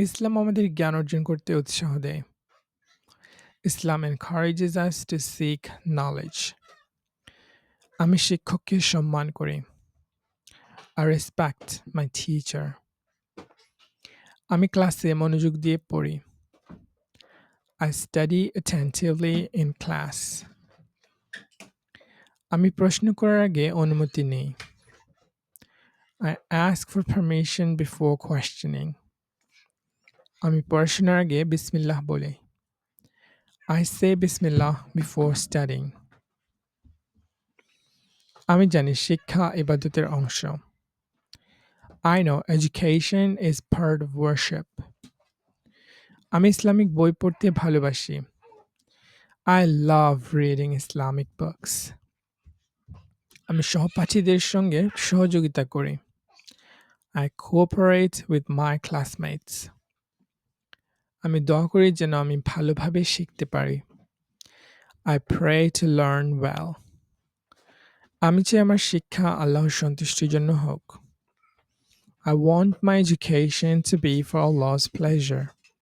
ইসলাম আমাদের জ্ঞান অর্জন করতে উৎসাহ দেয়। Islam encourages us to seek knowledge. আমি শিক্ষককে সম্মান করি। I respect my teacher. আমি ক্লাসে মনোযোগ দিয়ে পড়ি। I study attentively in class. আমি প্রশ্ন করার আগে অনুমতি নেই। I ask for permission before questioning. আমি পড়াশোনার আগে বিসমিল্লাহ বলি। I say Bismillah before studying. আমি জানি শিক্ষা ইবাদতের অংশ। I know education is part of worship. আমি ইসলামিক বই পড়তে ভালোবাসি। I love reading Islamic books. আমি সহপাঠীদের সঙ্গে সহযোগিতা করি। I cooperate with my classmates. আমি দোয়া করি যেন আমি ভালোভাবে শিখতে পারি। I pray to learn well. আমি চাই আমার শিক্ষা আল্লাহর সন্তুষ্টির জন্য হোক। I want my education to be for Allah's pleasure.